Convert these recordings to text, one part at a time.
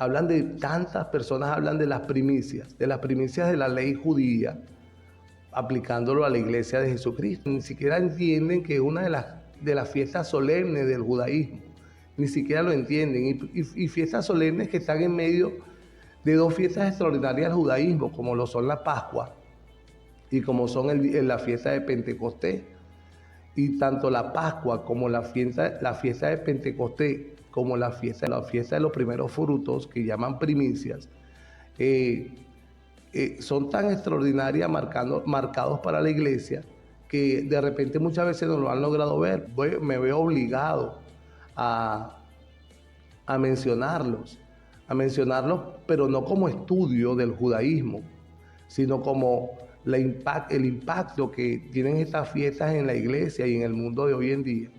Hablan de tantas personas, hablan de las primicias de la ley judía, aplicándolo a la iglesia de Jesucristo. Ni siquiera entienden que es una de las fiestas solemnes del judaísmo. Ni siquiera lo entienden. Y fiestas solemnes que están en medio de dos fiestas extraordinarias del judaísmo, como lo son la Pascua y como son la fiesta de Pentecostés. Y tanto la Pascua como la fiesta de Pentecostés, como la fiesta de los primeros frutos, que llaman primicias, son tan extraordinarias, marcados para la iglesia, que de repente muchas veces no lo han logrado ver. Me veo obligado a, a mencionarlos, pero no como estudio del judaísmo, sino como el impacto que tienen estas fiestas en la iglesia y en el mundo de hoy en día,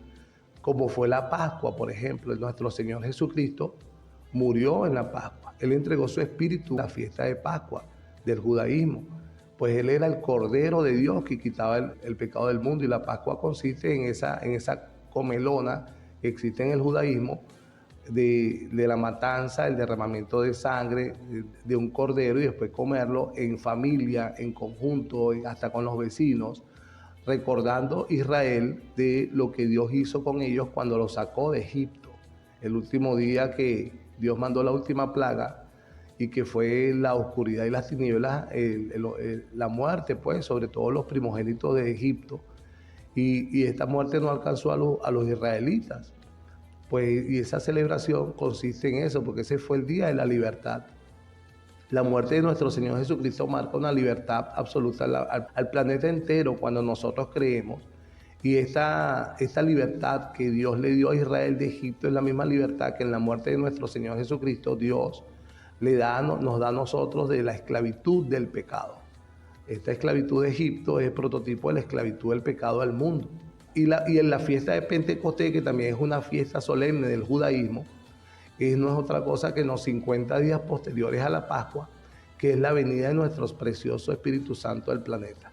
como fue la Pascua, por ejemplo. Nuestro Señor Jesucristo murió en la Pascua. Él entregó su espíritu en la fiesta de Pascua del judaísmo, pues Él era el Cordero de Dios que quitaba el pecado del mundo, y la Pascua consiste en esa comelona que existe en el judaísmo, de la matanza, el derramamiento de sangre de un cordero, y después comerlo en familia, en conjunto, hasta con los vecinos, recordando Israel de lo que Dios hizo con ellos cuando los sacó de Egipto. El último día que Dios mandó la última plaga, y que fue la oscuridad y las tinieblas, la muerte, pues, sobre todo los primogénitos de Egipto. Y esta muerte no alcanzó a los israelitas. Pues, y esa celebración consiste en eso, porque ese fue el día de la libertad. La muerte de nuestro Señor Jesucristo marca una libertad absoluta al planeta entero cuando nosotros creemos. Y esta libertad que Dios le dio a Israel de Egipto es la misma libertad que en la muerte de nuestro Señor Jesucristo Dios nos da a nosotros de la esclavitud del pecado. Esta esclavitud de Egipto es el prototipo de la esclavitud del pecado del mundo. Y en la fiesta de Pentecostés, que también es una fiesta solemne del judaísmo, no es otra cosa que en los 50 días posteriores a la Pascua, que es la venida de nuestro precioso Espíritu Santo del planeta,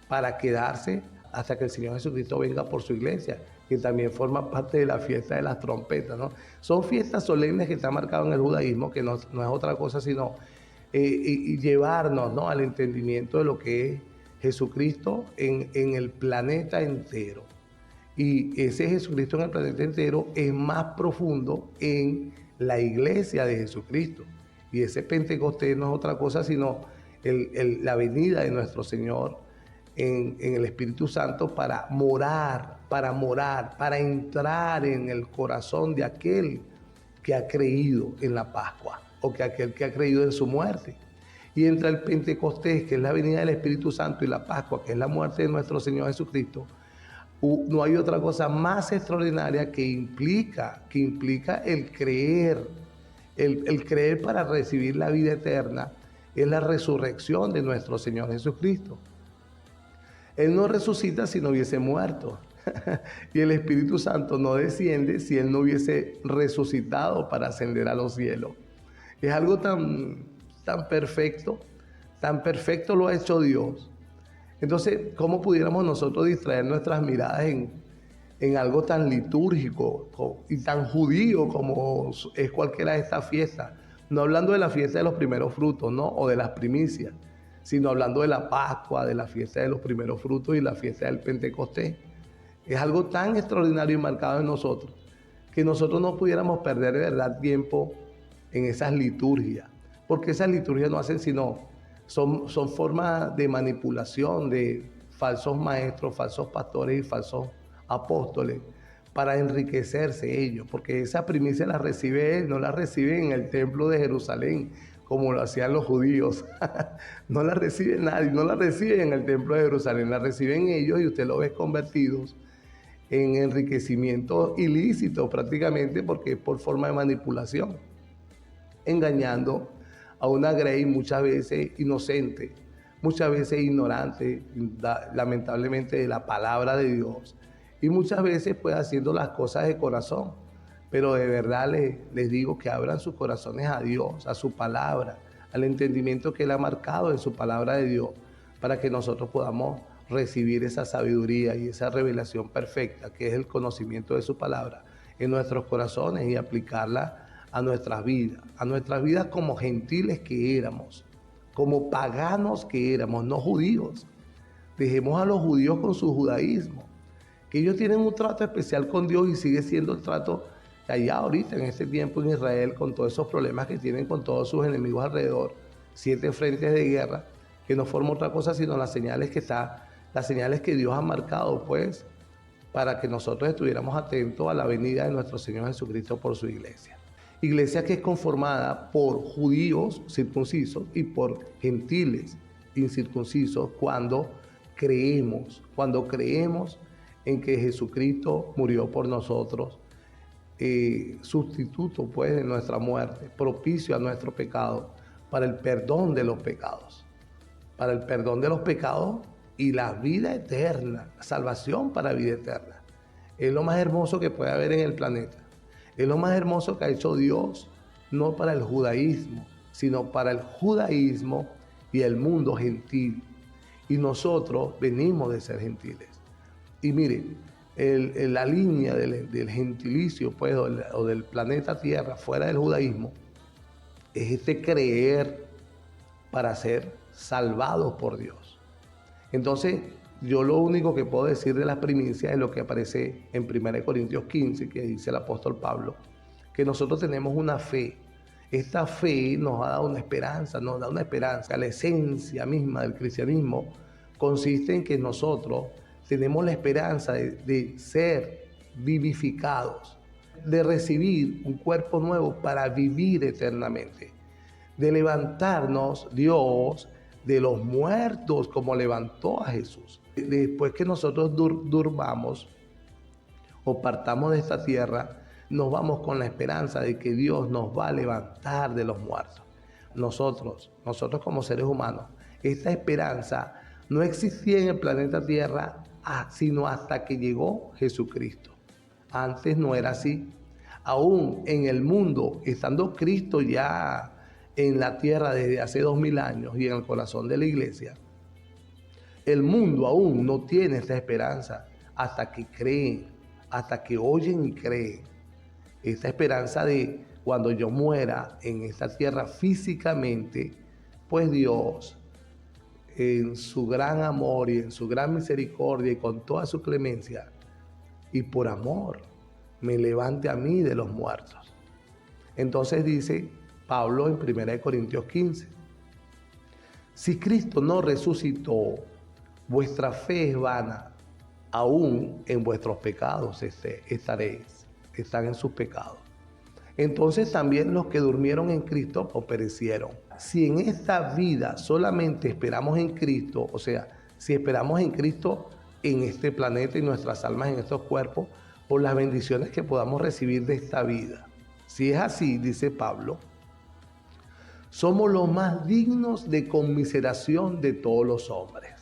para quedarse hasta que el Señor Jesucristo venga por su iglesia, que también forma parte de la fiesta de las trompetas, ¿no? Son fiestas solemnes que están marcadas en el judaísmo, que no es otra cosa sino y llevarnos, ¿no?, al entendimiento de lo que es Jesucristo en el planeta entero. Y ese Jesucristo en el planeta entero es más profundo en la iglesia de Jesucristo. Y ese Pentecostés no es otra cosa sino la venida de nuestro Señor en el Espíritu Santo para entrar en el corazón de aquel que ha creído en la Pascua, o que aquel que ha creído en su muerte. Y entre el Pentecostés, que es la venida del Espíritu Santo, y la Pascua, que es la muerte de nuestro Señor Jesucristo, no hay otra cosa más extraordinaria que implica el creer. El creer para recibir la vida eterna es la resurrección de nuestro Señor Jesucristo. Él no resucita si no hubiese muerto. Y el Espíritu Santo no desciende si Él no hubiese resucitado para ascender a los cielos. Es algo tan perfecto lo ha hecho Dios. Entonces, ¿cómo pudiéramos nosotros distraer nuestras miradas en algo tan litúrgico y tan judío como es cualquiera de estas fiestas? No hablando de la fiesta de los primeros frutos, ¿no?, o de las primicias, sino hablando de la Pascua, de la fiesta de los primeros frutos y la fiesta del Pentecostés. Es algo tan extraordinario y marcado en nosotros, que nosotros no pudiéramos perder de verdad tiempo en esas liturgias, porque esas liturgias no hacen sino son formas de manipulación de falsos maestros, falsos pastores y falsos apóstoles, para enriquecerse ellos, porque esa primicia la recibe Él, no la recibe en el templo de Jerusalén, como lo hacían los judíos. No la recibe nadie, no la recibe en el templo de Jerusalén, la reciben ellos, y usted lo ve convertidos en enriquecimiento ilícito prácticamente, porque es por forma de manipulación, engañando a una grey muchas veces inocente, muchas veces ignorante, lamentablemente, de la palabra de Dios, y muchas veces pues haciendo las cosas de corazón. Pero de verdad les digo que abran sus corazones a Dios, a su palabra, al entendimiento que Él ha marcado en su palabra de Dios, para que nosotros podamos recibir esa sabiduría y esa revelación perfecta, que es el conocimiento de su palabra, en nuestros corazones, y aplicarla a nuestras vidas como gentiles que éramos, como paganos que éramos, no judíos. Dejemos a los judíos con su judaísmo, que ellos tienen un trato especial con Dios y sigue siendo el trato allá ahorita en este tiempo en Israel, con todos esos problemas que tienen con todos sus enemigos alrededor, 7 frentes de guerra, que no forma otra cosa sino las señales que Dios ha marcado, pues, para que nosotros estuviéramos atentos a la venida de nuestro Señor Jesucristo por su iglesia. Iglesia que es conformada por judíos circuncisos y por gentiles incircuncisos cuando creemos en que Jesucristo murió por nosotros, sustituto pues de nuestra muerte, propicio a nuestro pecado, para el perdón de los pecados, y la vida eterna, la salvación para vida eterna. Es lo más hermoso que puede haber en el planeta. Es lo más hermoso que ha hecho Dios, no para el judaísmo, sino para el judaísmo y el mundo gentil. Y nosotros venimos de ser gentiles. Y mire, la línea del gentilicio, pues, o del planeta Tierra, fuera del judaísmo, es este creer para ser salvados por Dios. Entonces, yo lo único que puedo decir de las primicias es lo que aparece en 1 Corintios 15, que dice el apóstol Pablo, que nosotros tenemos una fe. Esta fe nos da una esperanza. La esencia misma del cristianismo consiste en que nosotros tenemos la esperanza de ser vivificados, de recibir un cuerpo nuevo para vivir eternamente, de levantarnos Dios de los muertos como levantó a Jesús. Después que nosotros durmamos o partamos de esta tierra, nos vamos con la esperanza de que Dios nos va a levantar de los muertos. Nosotros como seres humanos, esta esperanza no existía en el planeta Tierra sino hasta que llegó Jesucristo. Antes no era así. Aún en el mundo, estando Cristo ya en la tierra desde hace 2000 años y en el corazón de la iglesia, el mundo aún no tiene esta esperanza hasta que creen, hasta que oyen y creen. Esta esperanza de cuando yo muera en esta tierra físicamente, pues Dios, en su gran amor y en su gran misericordia y con toda su clemencia y por amor, me levante a mí de los muertos. Entonces dice Pablo en 1 Corintios 15, si Cristo no resucitó, vuestra fe es vana, aún en vuestros pecados están en sus pecados. Entonces también los que durmieron en Cristo perecieron. Si en esta vida solamente esperamos en Cristo, o sea, si esperamos en Cristo en este planeta y nuestras almas en estos cuerpos, por las bendiciones que podamos recibir de esta vida. Si es así, dice Pablo, somos los más dignos de conmiseración de todos los hombres.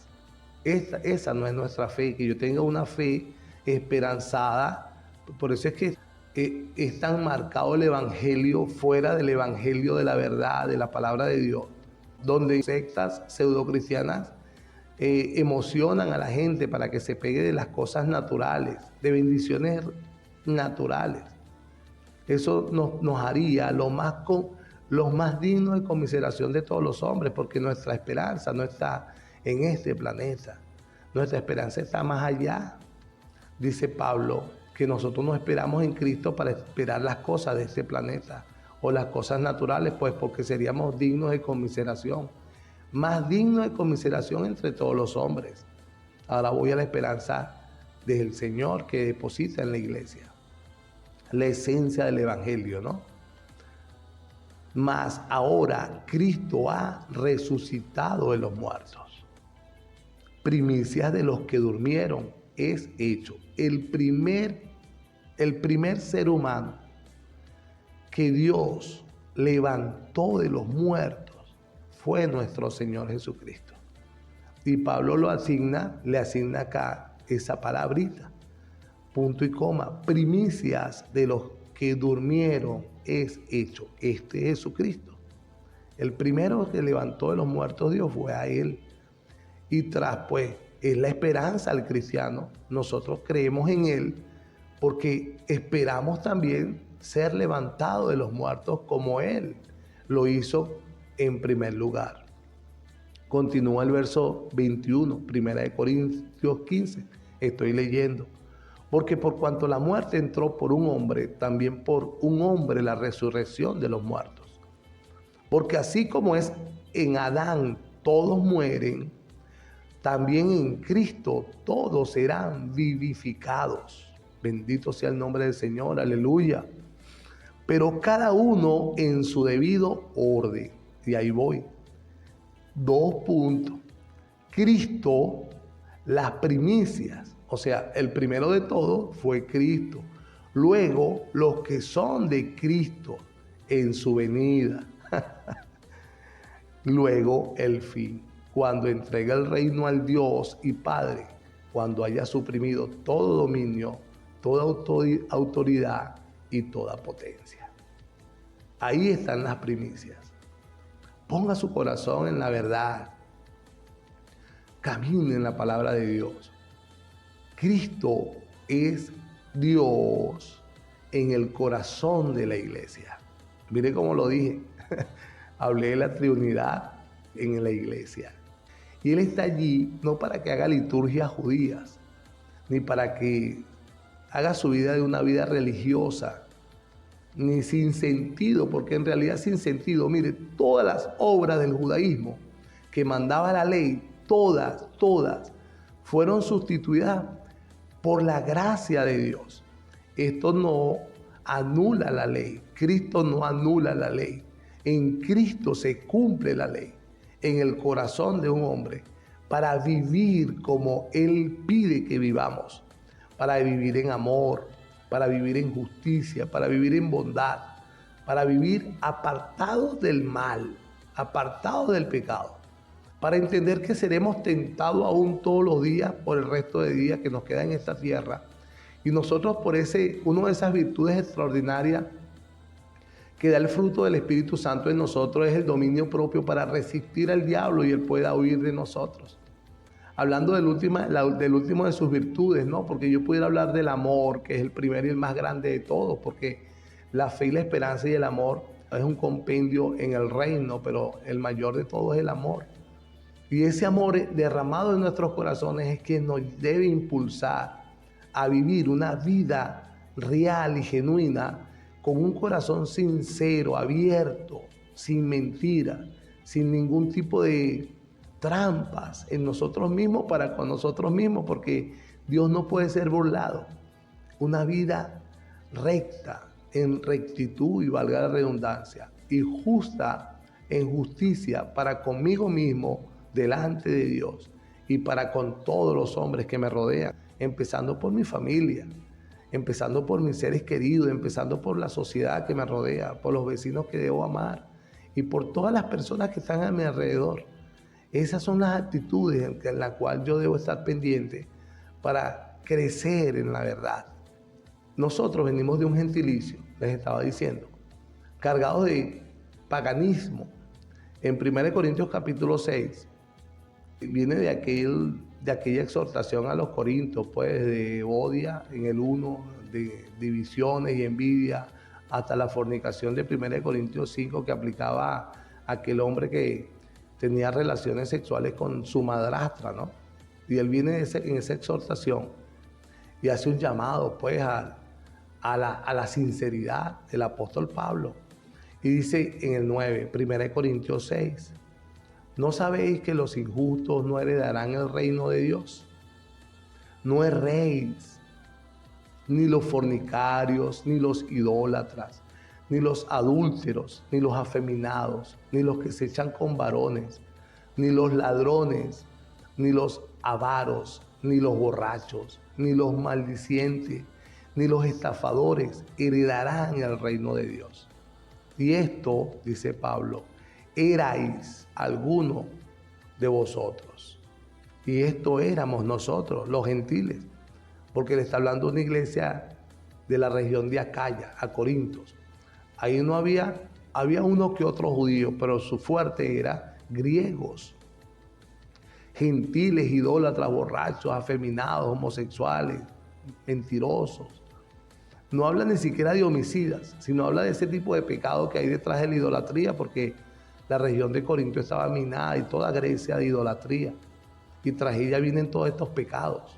Esa no es nuestra fe, que yo tenga una fe esperanzada. Por eso es que es tan marcado el evangelio fuera del evangelio de la verdad, de la palabra de Dios, donde sectas pseudocristianas emocionan a la gente para que se pegue de las cosas naturales, de bendiciones naturales. Eso nos haría los más dignos de conmiseración de todos los hombres, porque nuestra esperanza no está en este planeta. Nuestra esperanza está más allá. Dice Pablo que nosotros no esperamos en Cristo para esperar las cosas de este planeta o las cosas naturales, pues porque seríamos dignos de conmiseración. Más dignos de conmiseración entre todos los hombres. Ahora voy a la esperanza del Señor que deposita en la iglesia. La esencia del evangelio, ¿no? Mas ahora Cristo ha resucitado de los muertos. Primicias de los que durmieron es hecho. El primer ser humano que Dios levantó de los muertos fue nuestro Señor Jesucristo. Y Pablo le asigna acá esa palabrita, punto y coma, primicias de los que durmieron es hecho. Este es Jesucristo. El primero que levantó de los muertos Dios fue a Él. Y pues, es la esperanza al cristiano. Nosotros creemos en Él porque esperamos también ser levantado de los muertos como Él lo hizo en primer lugar. Continúa el verso 21, 1 Corintios 15. Estoy leyendo. Porque por cuanto la muerte entró por un hombre, también por un hombre la resurrección de los muertos. Porque así como es en Adán todos mueren, también en Cristo todos serán vivificados. Bendito sea el nombre del Señor, aleluya. Pero cada uno en su debido orden. Y ahí voy. 2 puntos. Cristo, las primicias. O sea, el primero de todo fue Cristo. Luego, los que son de Cristo en su venida. Luego, el fin. Cuando entrega el reino al Dios y Padre. Cuando haya suprimido todo dominio, toda autoridad y toda potencia. Ahí están las primicias. Ponga su corazón en la verdad. Camine en la palabra de Dios. Cristo es Dios en el corazón de la iglesia. Mire cómo lo dije. Hablé de la Trinidad en la iglesia. Y Él está allí no para que haga liturgias judías, ni para que haga su vida de una vida religiosa, ni sin sentido, porque en realidad sin sentido, mire, todas las obras del judaísmo que mandaba la ley, todas fueron sustituidas por la gracia de Dios. Esto no anula la ley, Cristo no anula la ley. En Cristo se cumple la ley en el corazón de un hombre para vivir como Él pide que vivamos, para vivir en amor, para vivir en justicia, para vivir en bondad, para vivir apartados del mal, apartados del pecado, para entender que seremos tentados aún todos los días por el resto de días que nos queda en esta tierra. Y nosotros por una de esas virtudes extraordinarias que da el fruto del Espíritu Santo en nosotros es el dominio propio para resistir al diablo y él pueda huir de nosotros. Hablando del último de sus virtudes, ¿no? Porque yo pudiera hablar del amor, que es el primero y el más grande de todos, porque la fe y la esperanza y el amor es un compendio en el reino, pero el mayor de todos es el amor. Y ese amor derramado en nuestros corazones es que nos debe impulsar a vivir una vida real y genuina con un corazón sincero, abierto, sin mentiras, sin ningún tipo de trampas en nosotros mismos para con nosotros mismos, porque Dios no puede ser burlado. Una vida recta, en rectitud y valga la redundancia, y justa en justicia para conmigo mismo delante de Dios y para con todos los hombres que me rodean, empezando por mi familia, empezando por mis seres queridos, empezando por la sociedad que me rodea, por los vecinos que debo amar y por todas las personas que están a mi alrededor. Esas son las actitudes en las cuales yo debo estar pendiente para crecer en la verdad. Nosotros venimos de un gentilicio, les estaba diciendo, cargados de paganismo. En 1 Corintios capítulo 6, viene de aquella exhortación a los corintios, pues de odia en el 1, de divisiones y envidia, hasta la fornicación de 1 Corintios 5 que aplicaba a aquel hombre que tenía relaciones sexuales con su madrastra, ¿no? Y él viene en esa exhortación y hace un llamado, pues, a la sinceridad del apóstol Pablo. Y dice en el 9, 1 Corintios 6, ¿no sabéis que los injustos no heredarán el reino de Dios? No erréis, ni los fornicarios, ni los idólatras, ni los adúlteros, ni los afeminados, ni los que se echan con varones, ni los ladrones, ni los avaros, ni los borrachos, ni los maldicientes, ni los estafadores heredarán el reino de Dios. Y esto, dice Pablo, erais alguno de vosotros. Y esto éramos nosotros, los gentiles, porque le está hablando una iglesia de la región de Acaya, a Corintios. Ahí no había uno que otro judío, pero su fuerte era griegos, gentiles, idólatras, borrachos, afeminados, homosexuales, mentirosos. no habla ni siquiera de homicidas, sino habla de ese tipo de pecado que hay detrás de la idolatría, porque la región de Corinto estaba minada y toda Grecia de idolatría. Y tras ella vienen todos estos pecados.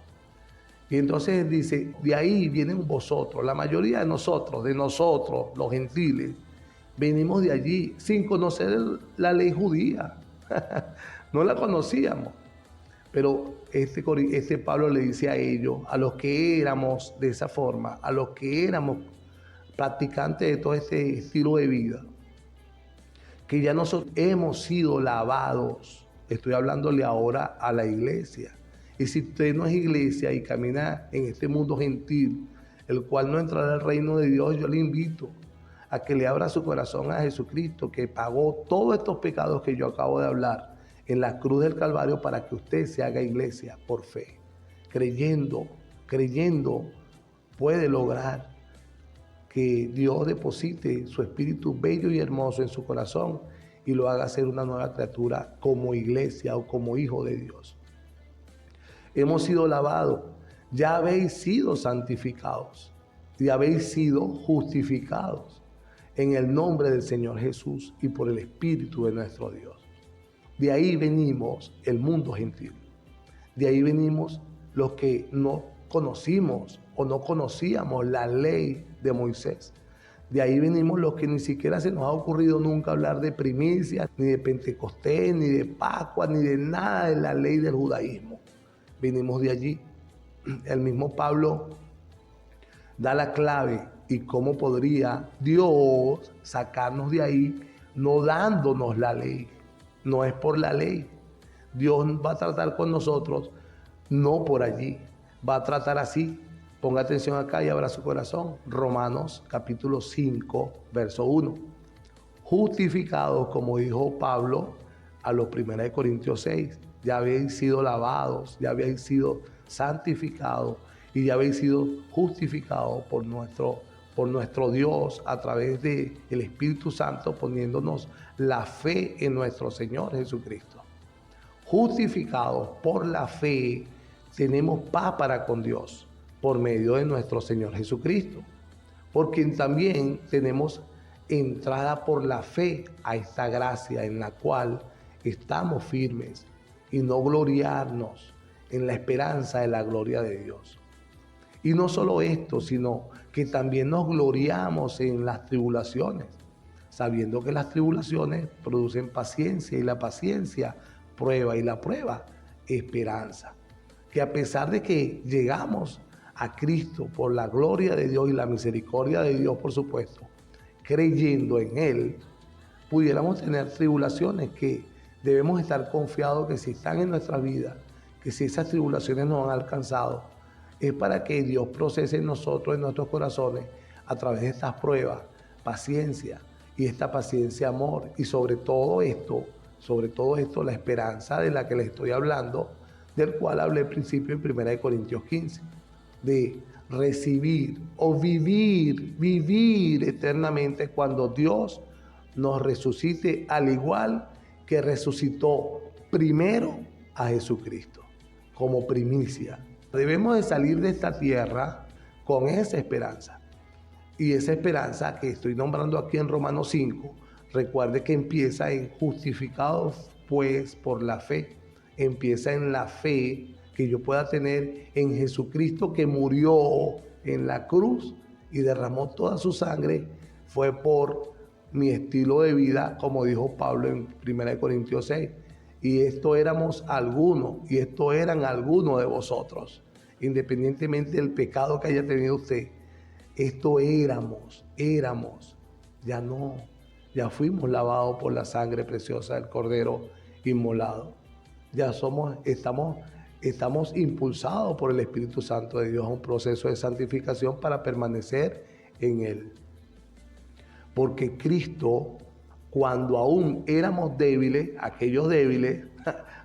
Y entonces dice, de ahí vienen vosotros, la mayoría de nosotros, los gentiles, venimos de allí sin conocer la ley judía. No la conocíamos. Pero este Pablo le dice a ellos, a los que éramos de esa forma, a los que éramos practicantes de todo este estilo de vida, que ya nosotros hemos sido lavados. Estoy hablándole ahora a la iglesia. Y si usted no es iglesia y camina en este mundo gentil, el cual no entrará al reino de Dios, yo le invito a que le abra su corazón a Jesucristo, que pagó todos estos pecados que yo acabo de hablar en la cruz del Calvario para que usted se haga iglesia por fe. Creyendo puede lograr que Dios deposite su espíritu bello y hermoso en su corazón y lo haga ser una nueva criatura como iglesia o como hijo de Dios. Hemos sido lavados, ya habéis sido santificados y habéis sido justificados en el nombre del Señor Jesús y por el Espíritu de nuestro Dios. De ahí venimos el mundo gentil. De ahí venimos los que no conocimos o no conocíamos la ley de Moisés. De ahí venimos los que ni siquiera se nos ha ocurrido nunca hablar de primicias, ni de Pentecostés, ni de Pascua, ni de nada de la ley del judaísmo. Venimos de allí. El mismo Pablo da la clave y cómo podría Dios sacarnos de ahí no dándonos la ley. No es por la ley. Dios va a tratar con nosotros no por allí. Va a tratar así. Ponga atención acá y abra su corazón. Romanos capítulo 5, verso 1. Justificados, como dijo Pablo a los 1 Corintios 6. Ya habéis sido lavados, ya habéis sido santificados y ya habéis sido justificados por nuestro Dios a través del Espíritu Santo, poniéndonos la fe en nuestro Señor Jesucristo. Justificados por la fe, tenemos paz para con Dios por medio de nuestro Señor Jesucristo, porque también tenemos entrada por la fe a esta gracia en la cual estamos firmes y no gloriarnos en la esperanza de la gloria de Dios. Y no solo esto, sino que también nos gloriamos en las tribulaciones, sabiendo que las tribulaciones producen paciencia y la paciencia prueba y la prueba esperanza. Que a pesar de que llegamos a Cristo por la gloria de Dios y la misericordia de Dios, por supuesto, creyendo en Él, pudiéramos tener tribulaciones que debemos estar confiados que si están en nuestra vida, que si esas tribulaciones nos han alcanzado, es para que Dios procese en nosotros, en nuestros corazones, a través de estas pruebas, paciencia, y esta paciencia, amor, y sobre todo esto, la esperanza de la que les estoy hablando, del cual hablé al principio en 1 Corintios 15, de recibir o vivir eternamente cuando Dios nos resucite, al igual que resucitó primero a Jesucristo, como primicia. Debemos de salir de esta tierra con esa esperanza. Y esa esperanza que estoy nombrando aquí en Romanos 5, recuerde que empieza en justificados pues por la fe. Empieza en la fe que yo pueda tener en Jesucristo, que murió en la cruz y derramó toda su sangre. Fue por mi estilo de vida, como dijo Pablo en 1 Corintios 6. Y esto éramos algunos, y esto eran algunos de vosotros, independientemente del pecado que haya tenido usted. Esto éramos, ya no, ya fuimos lavados por la sangre preciosa del Cordero inmolado. Ya estamos impulsados por el Espíritu Santo de Dios a un proceso de santificación para permanecer en Él. Porque Cristo, cuando aún éramos débiles, aquellos débiles,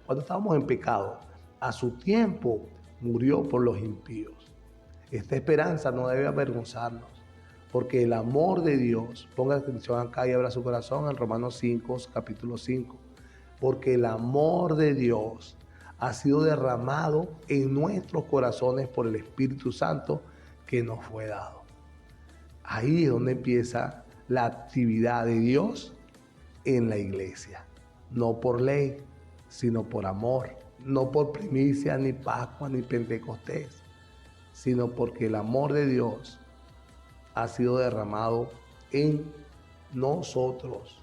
cuando estábamos en pecado, a su tiempo murió por los impíos. Esta esperanza no debe avergonzarnos, porque el amor de Dios, ponga atención acá y abra su corazón en Romanos 5, capítulo 5, porque el amor de Dios ha sido derramado en nuestros corazones por el Espíritu Santo que nos fue dado. Ahí es donde empieza la actividad de Dios en la iglesia. No por ley, sino por amor. No por primicia, ni Pascua, ni Pentecostés, sino porque el amor de Dios ha sido derramado en nosotros.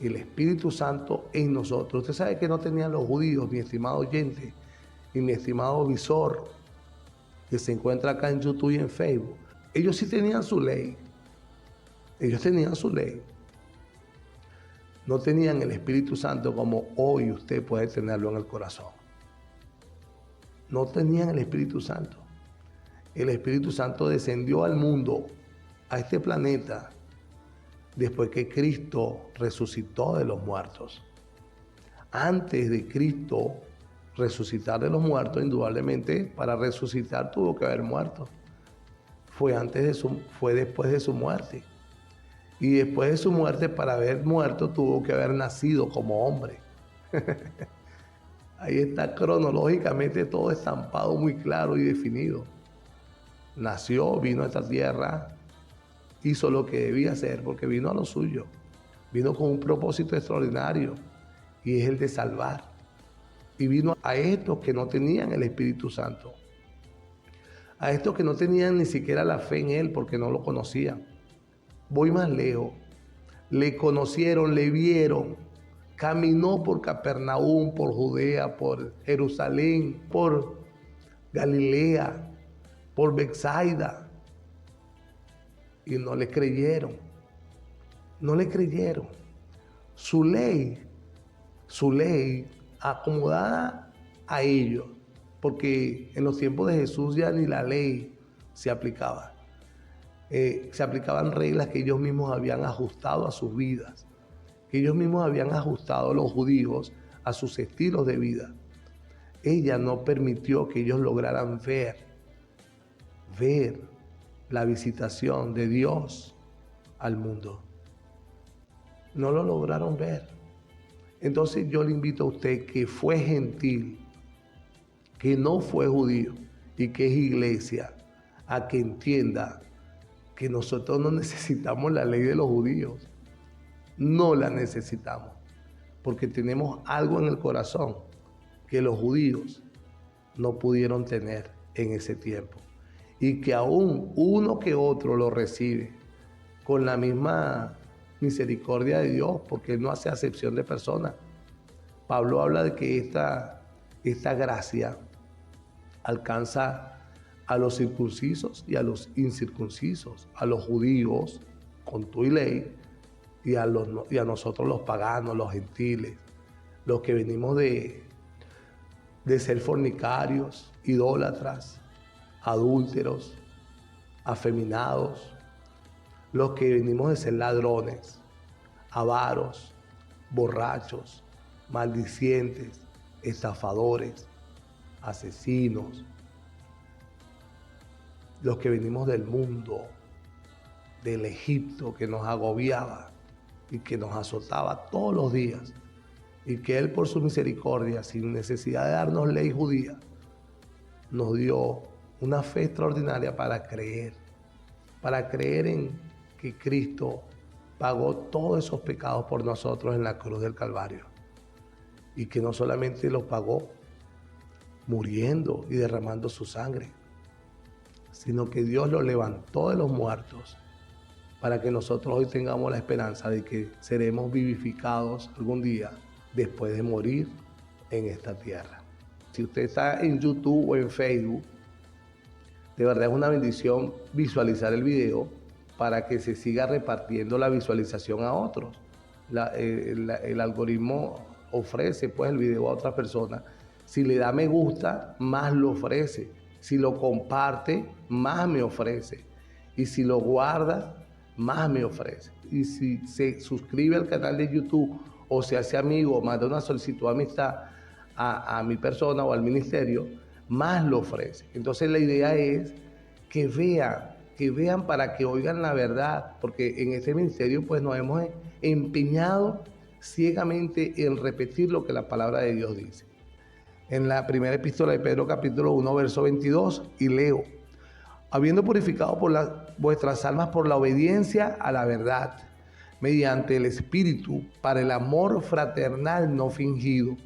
El Espíritu Santo en nosotros. Usted sabe que no tenían los judíos, mi estimado oyente y mi estimado visor, que se encuentra acá en YouTube y en Facebook. Ellos sí tenían su ley. Ellos tenían su ley. No tenían el Espíritu Santo como hoy usted puede tenerlo en el corazón. No tenían el Espíritu Santo. El Espíritu Santo descendió al mundo, a este planeta, después que Cristo resucitó de los muertos. Antes de Cristo resucitar de los muertos, indudablemente para resucitar tuvo que haber muerto. Fue después de su muerte. Y después de su muerte, para haber muerto, tuvo que haber nacido como hombre. Ahí está cronológicamente todo estampado muy claro y definido. Nació, vino a esta tierra, hizo lo que debía hacer porque vino a lo suyo. Vino con un propósito extraordinario y es el de salvar. Y vino a estos que no tenían el Espíritu Santo. A estos que no tenían ni siquiera la fe en Él porque no lo conocían. Voy más lejos. Le conocieron, le vieron. Caminó por Capernaum, por Judea, por Jerusalén, por Galilea, por Betsaida. Y no le creyeron. No le creyeron. Su ley acomodada a ellos, porque en los tiempos de Jesús ya ni la ley se aplicaba. Se aplicaban reglas que ellos mismos habían ajustado a sus vidas, que ellos mismos habían ajustado a los judíos a sus estilos de vida. Ella no permitió que ellos lograran ver la visitación de Dios al mundo. No lo lograron ver. Entonces yo le invito a usted que fue gentil, que no fue judío y que es iglesia, a que entienda que nosotros no necesitamos la ley de los judíos. No la necesitamos, porque tenemos algo en el corazón que los judíos no pudieron tener en ese tiempo. Y que aún uno que otro lo recibe con la misma misericordia de Dios, porque Él no hace acepción de personas. Pablo habla de que esta gracia alcanza a los circuncisos y a los incircuncisos, a los judíos con tu y ley y a nosotros los paganos, los gentiles, los que venimos de ser fornicarios, idólatras, adúlteros, afeminados, los que venimos de ser ladrones, avaros, borrachos, maldicientes, estafadores, asesinos, los que venimos del mundo, del Egipto que nos agobiaba y que nos azotaba todos los días, y que Él por su misericordia, sin necesidad de darnos ley judía, nos dio una fe extraordinaria para creer en que Cristo pagó todos esos pecados por nosotros en la cruz del Calvario, y que no solamente los pagó muriendo y derramando su sangre, sino que Dios lo levantó de los muertos para que nosotros hoy tengamos la esperanza de que seremos vivificados algún día después de morir en esta tierra. Si usted está en YouTube o en Facebook, de verdad es una bendición visualizar el video para que se siga repartiendo la visualización a otros. El algoritmo ofrece pues el video a otras personas. Si le da me gusta, más lo ofrece. Si lo comparte, más me ofrece. Y si lo guarda, más me ofrece. Y si se suscribe al canal de YouTube o se hace amigo, manda una solicitud de amistad a mi persona o al ministerio, más lo ofrece. Entonces la idea es que vean para que oigan la verdad, porque en este ministerio pues nos hemos empeñado ciegamente en repetir lo que la palabra de Dios dice. En la primera epístola de Pedro capítulo 1 verso 22 y leo: habiendo purificado por la vuestras almas por la obediencia a la verdad, mediante el Espíritu, para el amor fraternal no fingido,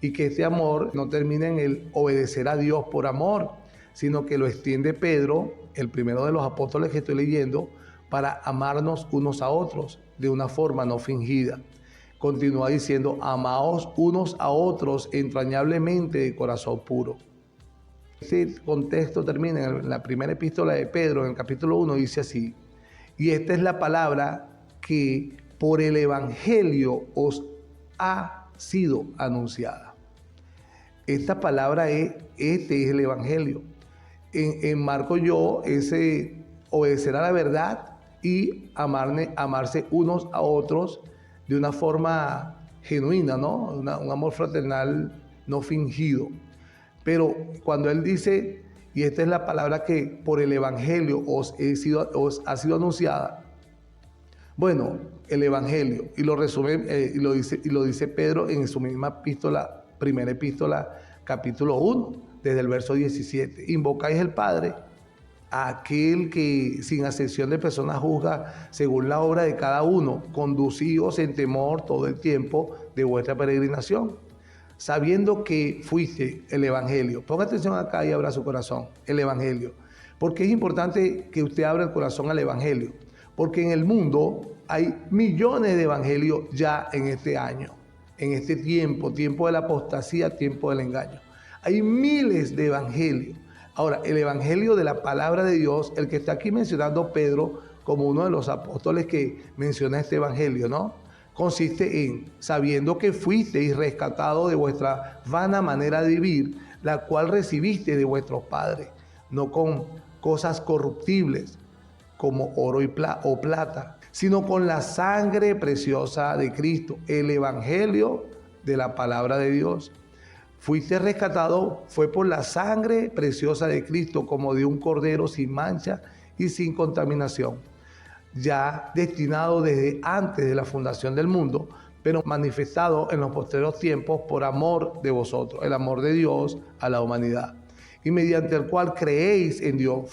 y que este amor no termine en el obedecer a Dios por amor, sino que lo extiende Pedro, el primero de los apóstoles que estoy leyendo, para amarnos unos a otros de una forma no fingida. Continúa diciendo, amaos unos a otros entrañablemente de corazón puro. Este contexto termina en la primera epístola de Pedro, en el capítulo 1, dice así: y esta es la palabra que por el Evangelio os ha sido anunciada. Esta palabra este es el Evangelio. Enmarco yo ese obedecer a la verdad y amarse unos a otros de una forma genuina, ¿no? Un amor fraternal no fingido. Pero cuando él dice, y esta es la palabra que por el Evangelio os ha sido anunciada, bueno, el Evangelio, y lo resume, y lo dice Pedro en su misma epístola, primera epístola, capítulo 1, desde el verso 17. Invocáis al Padre, a aquel que sin acepción de personas juzga según la obra de cada uno, conducíos en temor todo el tiempo de vuestra peregrinación, sabiendo que fuiste el Evangelio. Ponga atención acá y abra su corazón, el Evangelio. Porque es importante que usted abra el corazón al Evangelio, porque en el mundo hay millones de evangelios ya en este año, en este tiempo de la apostasía, tiempo del engaño. Hay miles de evangelios. Ahora, el evangelio de la palabra de Dios, el que está aquí mencionando Pedro como uno de los apóstoles que menciona este evangelio, ¿no? Consiste en, sabiendo que fuisteis rescatados de vuestra vana manera de vivir, la cual recibiste de vuestros padres, no con cosas corruptibles como oro o plata, sino con la sangre preciosa de Cristo, el evangelio de la palabra de Dios. Fuiste rescatado, fue por la sangre preciosa de Cristo, como de un cordero sin mancha y sin contaminación, ya destinado desde antes de la fundación del mundo, pero manifestado en los posteriores tiempos por amor de vosotros, el amor de Dios a la humanidad, y mediante el cual creéis en Dios,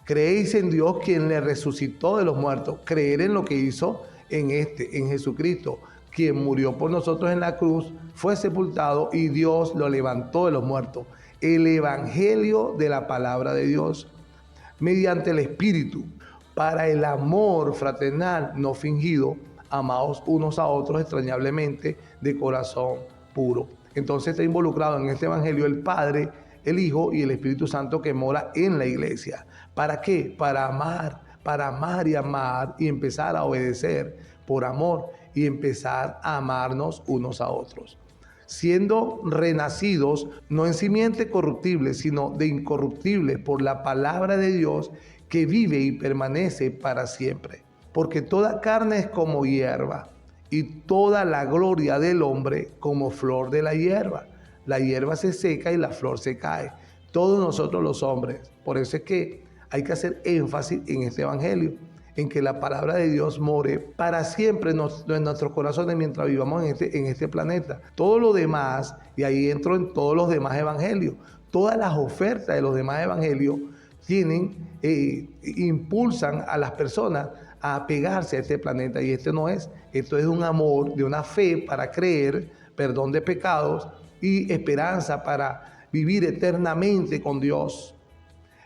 creéis en Dios quien le resucitó de los muertos, creer en lo que hizo en Jesucristo, quien murió por nosotros en la cruz, fue sepultado y Dios lo levantó de los muertos. El evangelio de la palabra de Dios, mediante el Espíritu, para el amor fraternal no fingido, amaos unos a otros extrañablemente de corazón puro. Entonces está involucrado en este evangelio el Padre, el Hijo y el Espíritu Santo que mora en la iglesia. ¿Para qué? Para amar y empezar a obedecer por amor y empezar a amarnos unos a otros, siendo renacidos no en simiente corruptible, sino de incorruptible por la palabra de Dios que vive y permanece para siempre. Porque toda carne es como hierba y toda la gloria del hombre como flor de la hierba. La hierba se seca y la flor se cae. Todos nosotros los hombres. Por eso es que hay que hacer énfasis en este evangelio, en que la palabra de Dios more para siempre en nuestros corazones mientras vivamos en este planeta. Todo lo demás, y ahí entro en todos los demás evangelios, todas las ofertas de los demás evangelios impulsan a las personas a apegarse a este planeta, y esto es un amor, de una fe para creer, perdón de pecados y esperanza para vivir eternamente con Dios.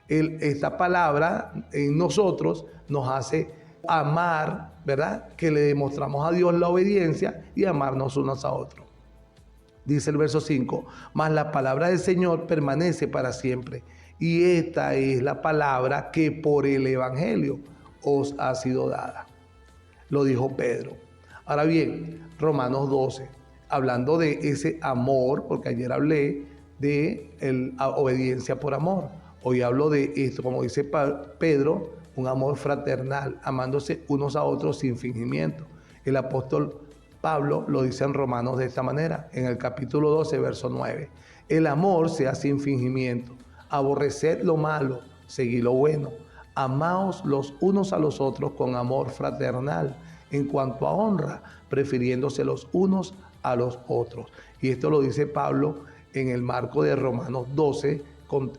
Esta palabra en nosotros nos hace amar, ¿verdad? Que le demostramos a Dios la obediencia y amarnos unos a otros. Dice el verso 5, mas la palabra del Señor permanece para siempre. Y esta es la palabra que por el evangelio os ha sido dada. Lo dijo Pedro. Ahora bien, Romanos 12, hablando de ese amor, porque ayer hablé de la obediencia por amor. Hoy hablo de esto, como dice Pedro, un amor fraternal, amándose unos a otros sin fingimiento. El apóstol Pablo lo dice en Romanos de esta manera, en el capítulo 12, verso 9. El amor se hace sin fingimiento. Aborreced lo malo, seguid lo bueno. Amaos los unos a los otros con amor fraternal, en cuanto a honra, prefiriéndose los unos a los otros. Y esto lo dice Pablo en el marco de Romanos 12,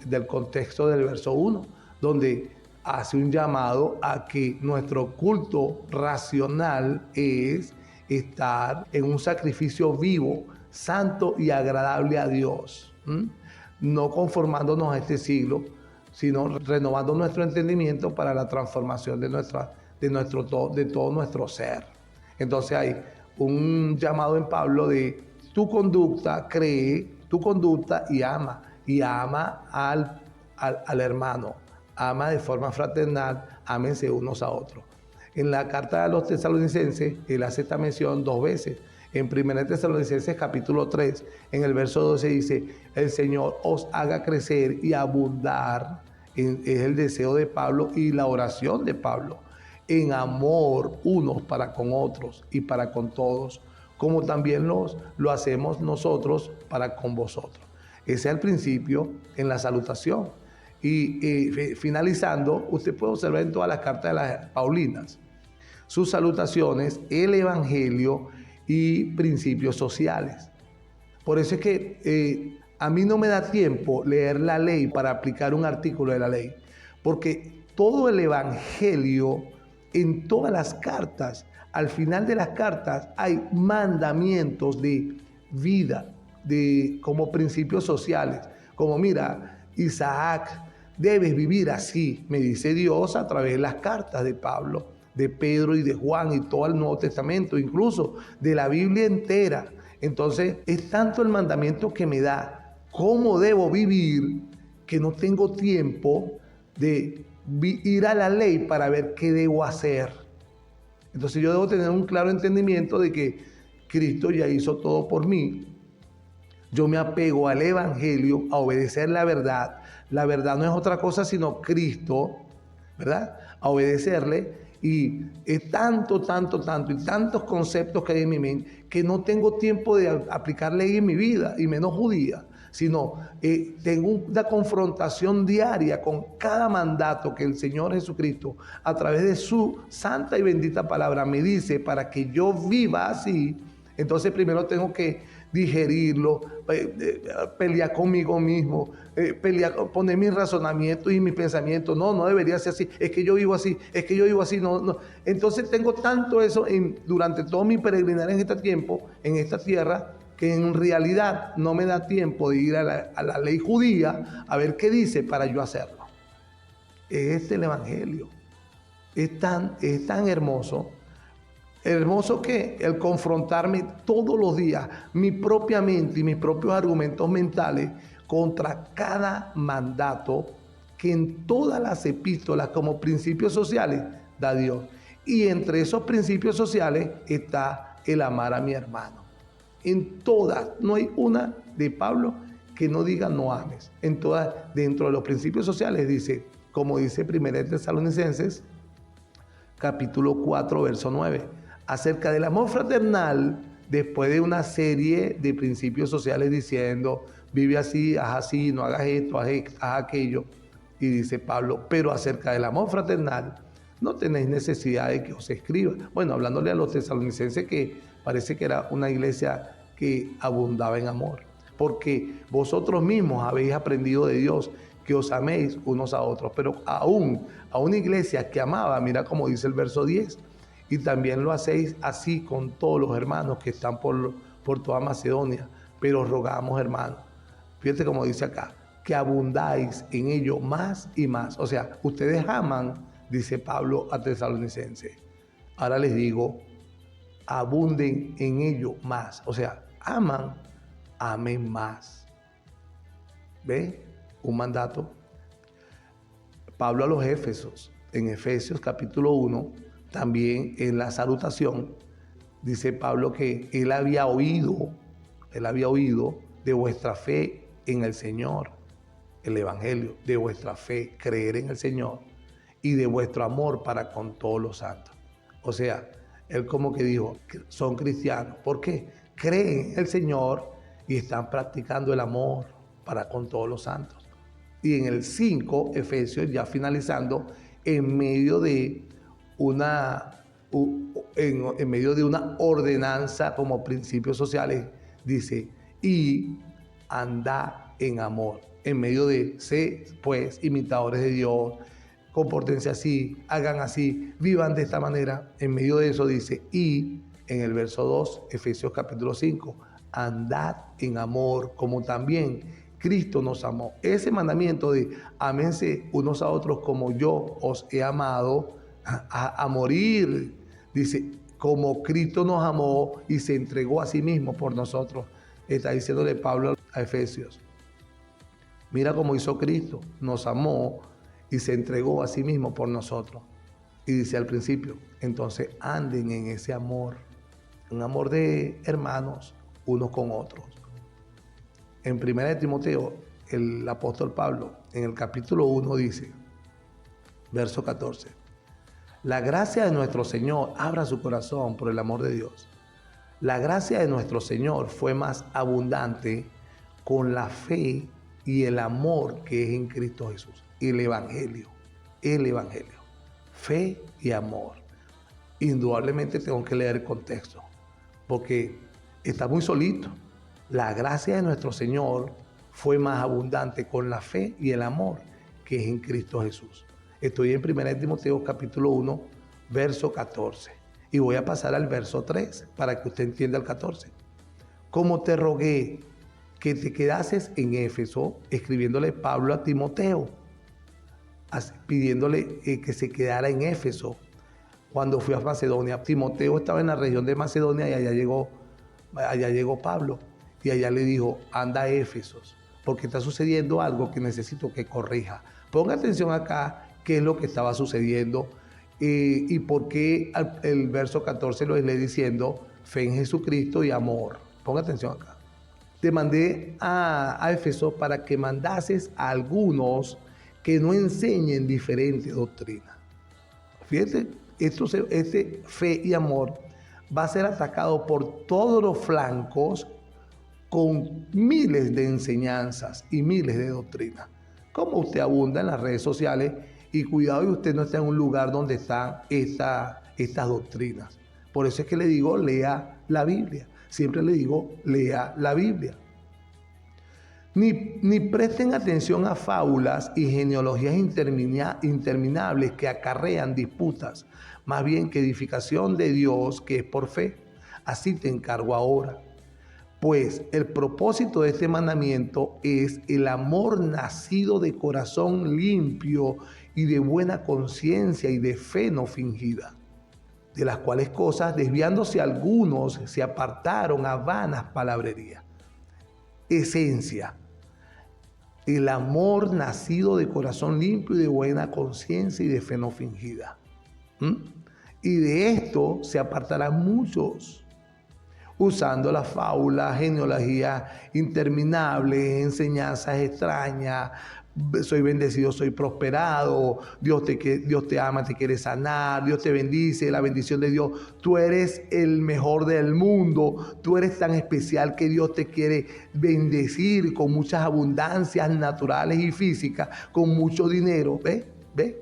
del contexto del verso 1, donde hace un llamado a que nuestro culto racional es estar en un sacrificio vivo, santo y agradable a Dios. No conformándonos a este siglo, sino renovando nuestro entendimiento para la transformación de todo nuestro ser. Entonces hay un llamado en Pablo de tu conducta, cree tu conducta y ama al hermano, ama de forma fraternal, ámense unos a otros. En la carta a los tesalonicenses, él hace esta mención 2 veces. En 1 Tesalonicenses capítulo 3, en el verso 12 dice, el Señor os haga crecer y abundar, es el deseo de Pablo y la oración de Pablo, en amor unos para con otros y para con todos, como también lo hacemos nosotros para con vosotros. Ese es el principio en la salutación. Y finalizando, usted puede observar en todas las cartas de las Paulinas sus salutaciones, el evangelio y principios sociales. Por eso es que a mí no me da tiempo leer la ley para aplicar un artículo de la ley, porque todo el evangelio en todas las cartas, al final de las cartas hay mandamientos de vida, como principios sociales, como mira, Isaac, debes vivir así, me dice Dios a través de las cartas de Pablo, de Pedro y de Juan y todo el Nuevo Testamento, incluso de la Biblia entera. Entonces es tanto el mandamiento que me da cómo debo vivir que no tengo tiempo de ir a la ley para ver qué debo hacer. Entonces yo debo tener un claro entendimiento de que Cristo ya hizo todo por mí. Yo me apego al evangelio, a obedecer la verdad. La verdad no es otra cosa sino Cristo, ¿verdad? A obedecerle. Y es tanto y tantos conceptos que hay en mi mente que no tengo tiempo de aplicar ley en mi vida, y menos judía, sino tengo una confrontación diaria con cada mandato que el Señor Jesucristo, a través de su santa y bendita palabra, me dice para que yo viva así. Entonces primero tengo que digerirlo, pelear conmigo mismo, poner mis razonamientos y mis pensamientos. No debería ser así, es que yo vivo así, no. Entonces tengo tanto eso durante todo mi peregrinar en este tiempo, en esta tierra, que en realidad no me da tiempo de ir a la ley judía a ver qué dice para yo hacerlo. Es el evangelio. Es tan hermoso. Hermoso que el confrontarme todos los días, mi propia mente y mis propios argumentos mentales contra cada mandato que en todas las epístolas como principios sociales da Dios. Y entre esos principios sociales está el amar a mi hermano. En todas, no hay una de Pablo que no diga no ames. En todas, dentro de los principios sociales dice, como dice 1 Tesalonicenses, capítulo 4, verso 9. Acerca del amor fraternal, después de una serie de principios sociales diciendo, vive así, haz así, no hagas esto, haz aquello. Y dice Pablo, pero acerca del amor fraternal, no tenéis necesidad de que os escriba. Bueno, hablándole a los tesalonicenses, que parece que era una iglesia que abundaba en amor. Porque vosotros mismos habéis aprendido de Dios que os améis unos a otros. Pero aún a una iglesia que amaba, mira como dice el verso 10, y también lo hacéis así con todos los hermanos que están por toda Macedonia. Pero rogamos, hermanos, fíjate como dice acá, que abundáis en ello más y más. O sea, ustedes aman, dice Pablo a Tesalonicenses. Ahora les digo, abunden en ello más. O sea, amen más. ¿Ve? Un mandato. Pablo a los Éfesos, en Efesios capítulo 1, también en la salutación, dice Pablo que él había oído de vuestra fe en el Señor, el evangelio, de vuestra fe, creer en el Señor, y de vuestro amor para con todos los santos. O sea, él como que dijo, son cristianos. ¿Por qué? Creen en el Señor y están practicando el amor para con todos los santos. Y en el 5, Efesios, ya finalizando, en medio de una ordenanza como principios sociales, dice, y anda en amor, en medio de ser pues imitadores de Dios, compórtense así, hagan así, vivan de esta manera. En medio de eso dice, y en el verso 2, Efesios capítulo 5, andad en amor como también Cristo nos amó. Ese mandamiento de ámense unos a otros como yo os he amado, a morir, dice, como Cristo nos amó y se entregó a sí mismo por nosotros. Está diciéndole Pablo a Efesios. Mira cómo hizo Cristo, nos amó y se entregó a sí mismo por nosotros. Y dice al principio, entonces anden en ese amor, un amor de hermanos unos con otros. En 1 Timoteo, el apóstol Pablo, en el capítulo 1 dice, verso 14, la gracia de nuestro Señor abra su corazón por el amor de Dios. La gracia de nuestro Señor fue más abundante con la fe y el amor que es en Cristo Jesús. El Evangelio, fe y amor. Indudablemente tengo que leer el contexto, porque está muy solito. La gracia de nuestro Señor fue más abundante con la fe y el amor que es en Cristo Jesús. Estoy en 1 Timoteo capítulo 1, verso 14. Y voy a pasar al verso 3 para que usted entienda el 14. Como te rogué que te quedases en Éfeso, escribiéndole Pablo a Timoteo, pidiéndole que se quedara en Éfeso. Cuando fui a Macedonia, Timoteo estaba en la región de Macedonia y allá llegó Pablo. Y allá le dijo, anda a Éfeso, porque está sucediendo algo que necesito que corrija. Ponga atención acá, qué es lo que estaba sucediendo y por qué el verso 14 lo lee diciendo, fe en Jesucristo y amor. Ponga atención acá. Te mandé a Éfeso para que mandases a algunos que no enseñen diferente doctrina. Fíjate, este fe y amor va a ser atacado por todos los flancos con miles de enseñanzas y miles de doctrinas. Como usted abunda en las redes sociales y cuidado y usted no está en un lugar donde están estas doctrinas. Por eso es que le digo, lea la Biblia. Siempre le digo, lea la Biblia. Ni presten atención a fábulas y genealogías interminables que acarrean disputas, más bien que edificación de Dios que es por fe. Así te encargo ahora. Pues el propósito de este mandamiento es el amor nacido de corazón limpio y de buena conciencia y de fe no fingida, de las cuales cosas, desviándose algunos, se apartaron a vanas palabrerías. Esencia, el amor nacido de corazón limpio y de buena conciencia y de fe no fingida. Y de esto se apartarán muchos, usando las fábulas, genealogías interminables, enseñanzas extrañas. Soy bendecido, soy prosperado, Dios te ama, te quiere sanar, Dios te bendice, la bendición de Dios. Tú eres el mejor del mundo, tú eres tan especial que Dios te quiere bendecir con muchas abundancias naturales y físicas, con mucho dinero. ¿Ves?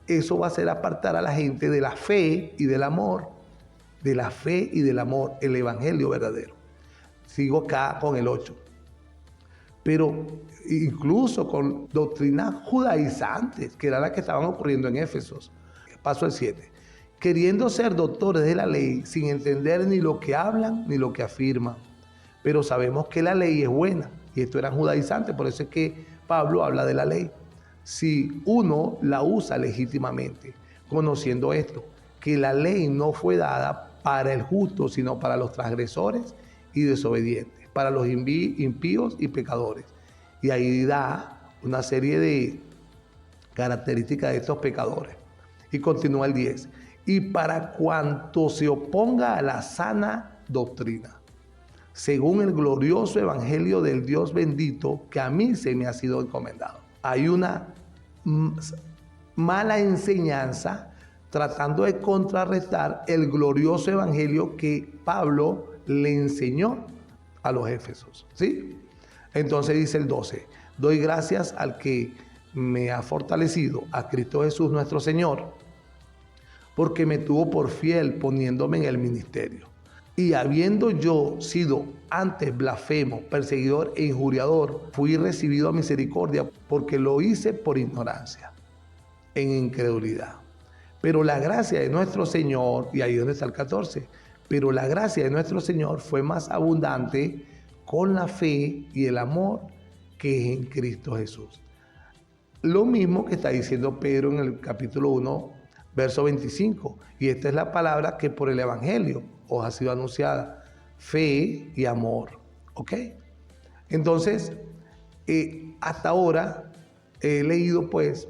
Eso va a hacer apartar a la gente de la fe y del amor. De la fe y del amor, el evangelio verdadero. Sigo acá con el 8. Pero incluso con doctrinas judaizantes, que era la que estaban ocurriendo en Éfeso. Paso al 7. Queriendo ser doctores de la ley, sin entender ni lo que hablan ni lo que afirman. Pero sabemos que la ley es buena. Y esto eran judaizantes, por eso es que Pablo habla de la ley. Si uno la usa legítimamente, conociendo esto, que la ley no fue dada para el justo, sino para los transgresores y desobedientes, para los impíos y pecadores. Y ahí da una serie de características de estos pecadores. Y continúa el 10. Y para cuanto se oponga a la sana doctrina, según el glorioso evangelio del Dios bendito, que a mí se me ha sido encomendado. Hay una mala enseñanza tratando de contrarrestar el glorioso evangelio que Pablo le enseñó a los Éfesos, ¿sí? Entonces dice el 12, doy gracias al que me ha fortalecido, a Cristo Jesús nuestro Señor, porque me tuvo por fiel poniéndome en el ministerio. Y habiendo yo sido antes blasfemo, perseguidor e injuriador, fui recibido a misericordia porque lo hice por ignorancia. en incredulidad. Pero la gracia de nuestro Señor, y ahí es donde está el 14, pero la gracia de nuestro Señor fue más abundante con la fe y el amor que es en Cristo Jesús. Lo mismo que está diciendo Pedro en el capítulo 1, verso 25. Y esta es la palabra que por el Evangelio os ha sido anunciada. Fe y amor. ¿Ok? Entonces, hasta ahora he leído pues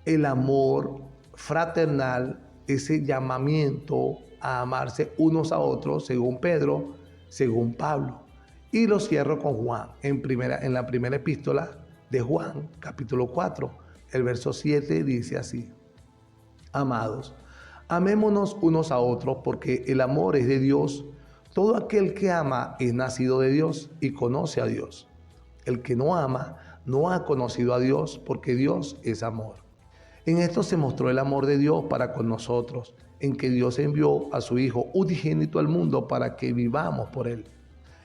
el amor fraternal, ese llamamiento a amarse unos a otros, según Pedro, según Pablo. Y lo cierro con Juan, en la primera epístola de Juan, capítulo 4, el verso 7 dice así: Amados, amémonos unos a otros, porque el amor es de Dios. Todo aquel que ama es nacido de Dios y conoce a Dios. El que no ama no ha conocido a Dios, porque Dios es amor. En esto se mostró el amor de Dios para con nosotros, en que Dios envió a su Hijo unigénito al mundo para que vivamos por Él.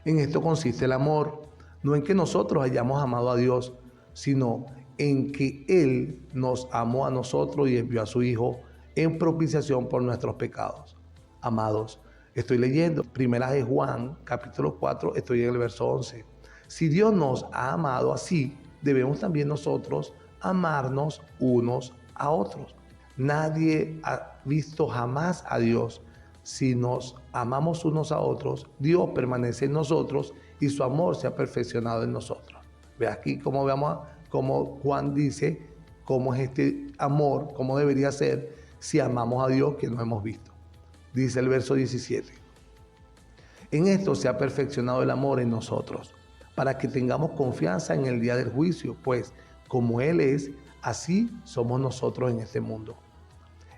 En esto consiste el amor, no en que nosotros hayamos amado a Dios, sino en que Él nos amó a nosotros y envió a su Hijo en propiciación por nuestros pecados. Amados, estoy leyendo Primera de Juan, capítulo 4, estoy en el verso 11. Si Dios nos ha amado así, debemos también nosotros amarnos unos a otros. Nadie ha visto jamás a Dios. Si nos amamos unos a otros, Dios permanece en nosotros y su amor se ha perfeccionado en nosotros. Ve aquí cómo Juan dice cómo es este amor, cómo debería ser si amamos a Dios que no hemos visto. Dice el verso 17. En esto se ha perfeccionado el amor en nosotros, para que tengamos confianza en el día del juicio, pues como Él es, así somos nosotros en este mundo.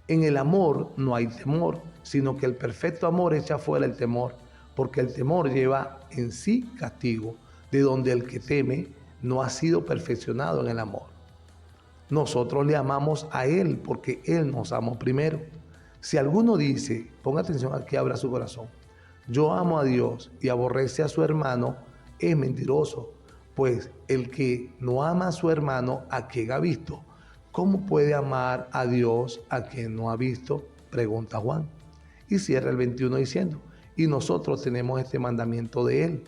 En el amor no hay temor, sino que el perfecto amor echa fuera el temor, porque el temor lleva en sí castigo, de donde el que teme no ha sido perfeccionado en el amor. Nosotros le amamos a Él porque Él nos amó primero. Si alguno dice, ponga atención aquí, abra su corazón, yo amo a Dios y aborrece a su hermano, es mentiroso, pues el que no ama a su hermano, a quien ha visto, ¿cómo puede amar a Dios a quien no ha visto? Pregunta Juan. Y cierra el 21 diciendo, y nosotros tenemos este mandamiento de Él,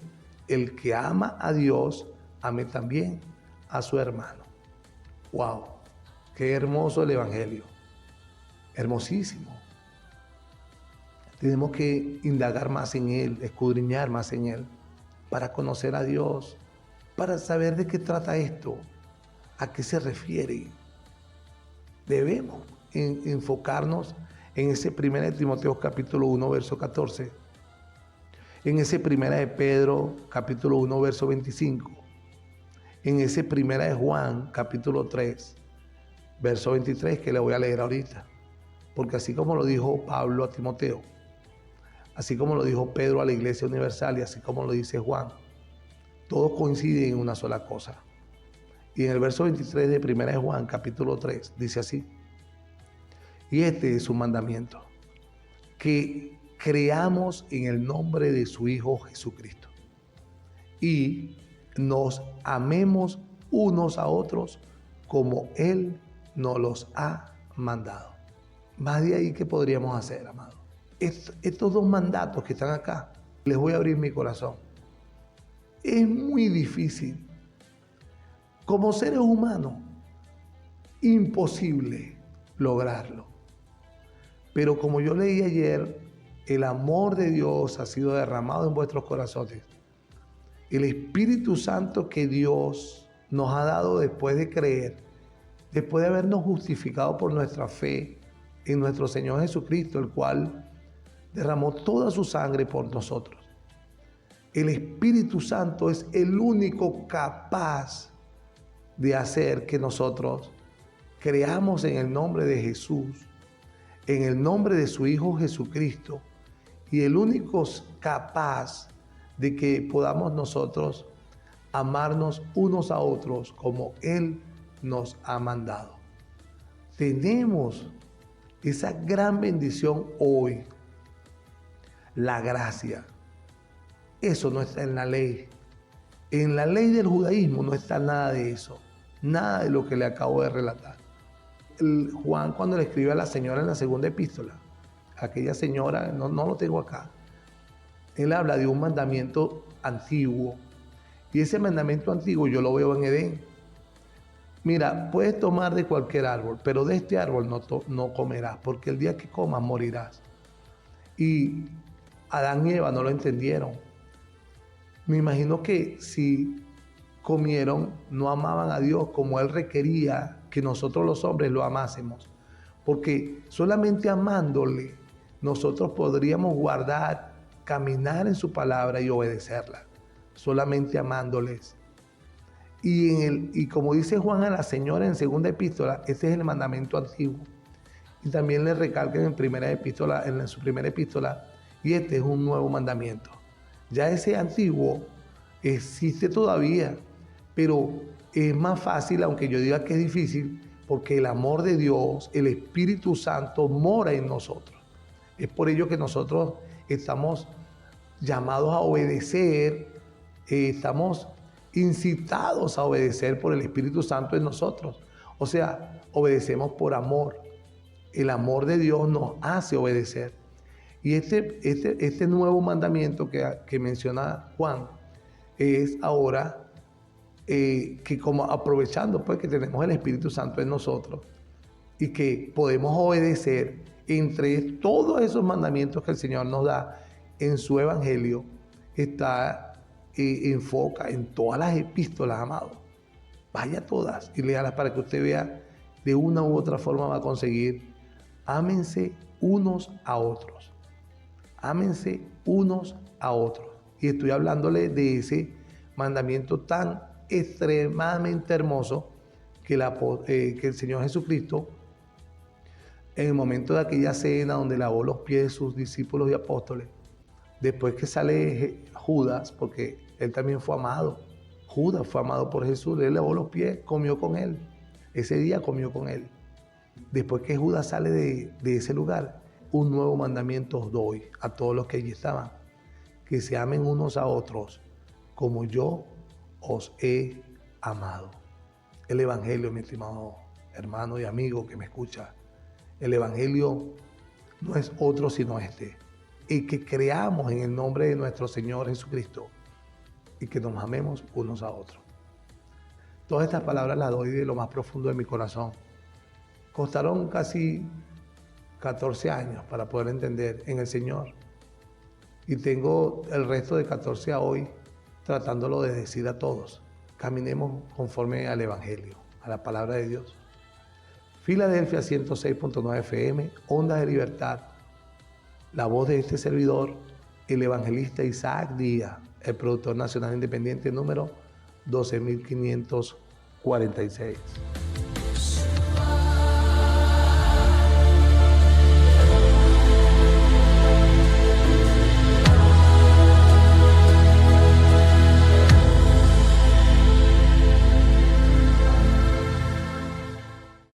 el que ama a Dios, ame también a su hermano. ¡Wow! ¡Qué hermoso el Evangelio! Hermosísimo. Tenemos que indagar más en Él, escudriñar más en Él, para conocer a Dios, para saber de qué trata esto, a qué se refiere. Debemos enfocarnos en ese 1 Timoteo capítulo 1, verso 14, en ese 1 de Pedro capítulo 1, verso 25, en ese 1 de Juan capítulo 3, verso 23, que le voy a leer ahorita, porque así como lo dijo Pablo a Timoteo, así como lo dijo Pedro a la Iglesia Universal y así como lo dice Juan, todos coinciden en una sola cosa. Y en el verso 23 de 1 de Juan, capítulo 3, dice así: y este es su mandamiento, que creamos en el nombre de su Hijo Jesucristo y nos amemos unos a otros como Él nos los ha mandado. Más de ahí que podríamos hacer, amado. Estos dos mandatos que están acá, les voy a abrir mi corazón. Es muy difícil. Como seres humanos, imposible lograrlo. Pero como yo leí ayer, el amor de Dios ha sido derramado en vuestros corazones. El Espíritu Santo que Dios nos ha dado después de creer, después de habernos justificado por nuestra fe en nuestro Señor Jesucristo, el cual derramó toda su sangre por nosotros. El Espíritu Santo es el único capaz de hacer que nosotros creamos en el nombre de Jesús, en el nombre de su Hijo Jesucristo, y el único capaz de que podamos nosotros amarnos unos a otros como Él nos ha mandado. Tenemos esa gran bendición hoy, la gracia. Eso no está en la ley. En la ley del judaísmo no está nada de eso, nada de lo que le acabo de relatar. Juan cuando le escribe a la señora en la segunda epístola, aquella señora, no lo tengo acá, él habla de un mandamiento antiguo. Y ese mandamiento antiguo yo lo veo en Edén. Mira, puedes tomar de cualquier árbol, pero de este árbol no comerás, porque el día que comas morirás. Y Adán y Eva no lo entendieron. Me imagino que si comieron, no amaban a Dios como Él requería que nosotros los hombres lo amásemos. Porque solamente amándole, nosotros podríamos guardar, caminar en su palabra y obedecerla. Solamente amándoles. Y como dice Juan a la señora en segunda epístola, ese es el mandamiento antiguo. Y también le recalcan en su primera epístola, y este es un nuevo mandamiento. Ya ese antiguo existe todavía, pero es más fácil, aunque yo diga que es difícil, porque el amor de Dios, el Espíritu Santo, mora en nosotros. Es por ello que nosotros estamos llamados a obedecer, estamos incitados a obedecer por el Espíritu Santo en nosotros. O sea, obedecemos por amor. El amor de Dios nos hace obedecer. Y este nuevo mandamiento que menciona Juan es ahora que como aprovechando pues que tenemos el Espíritu Santo en nosotros y que podemos obedecer entre todos esos mandamientos que el Señor nos da en su Evangelio, enfoca en todas las epístolas, amado. Vaya todas y léalas para que usted vea de una u otra forma va a conseguir. Ámense unos a otros. Ámense unos a otros. Y estoy hablándole de ese mandamiento tan extremadamente hermoso que el Señor Jesucristo, en el momento de aquella cena donde lavó los pies de sus discípulos y apóstoles, después que sale Judas, porque él también fue amado. Judas fue amado por Jesús, él lavó los pies, comió con él. Ese día comió con él. Después que Judas sale de ese lugar, un nuevo mandamiento os doy a todos los que allí estaban, que se amen unos a otros como yo os he amado. El Evangelio, mi estimado hermano y amigo que me escucha, el Evangelio no es otro sino este, y que creamos en el nombre de nuestro Señor Jesucristo y que nos amemos unos a otros. Todas estas palabras las doy de lo más profundo de mi corazón. Costaron casi 14 años para poder entender en el Señor. Y tengo el resto de 14 a hoy tratándolo de decir a todos. Caminemos conforme al Evangelio, a la palabra de Dios. Filadelfia 106.9 FM, Ondas de Libertad. La voz de este servidor, el evangelista Isaac Díaz, el productor nacional independiente número 12.546.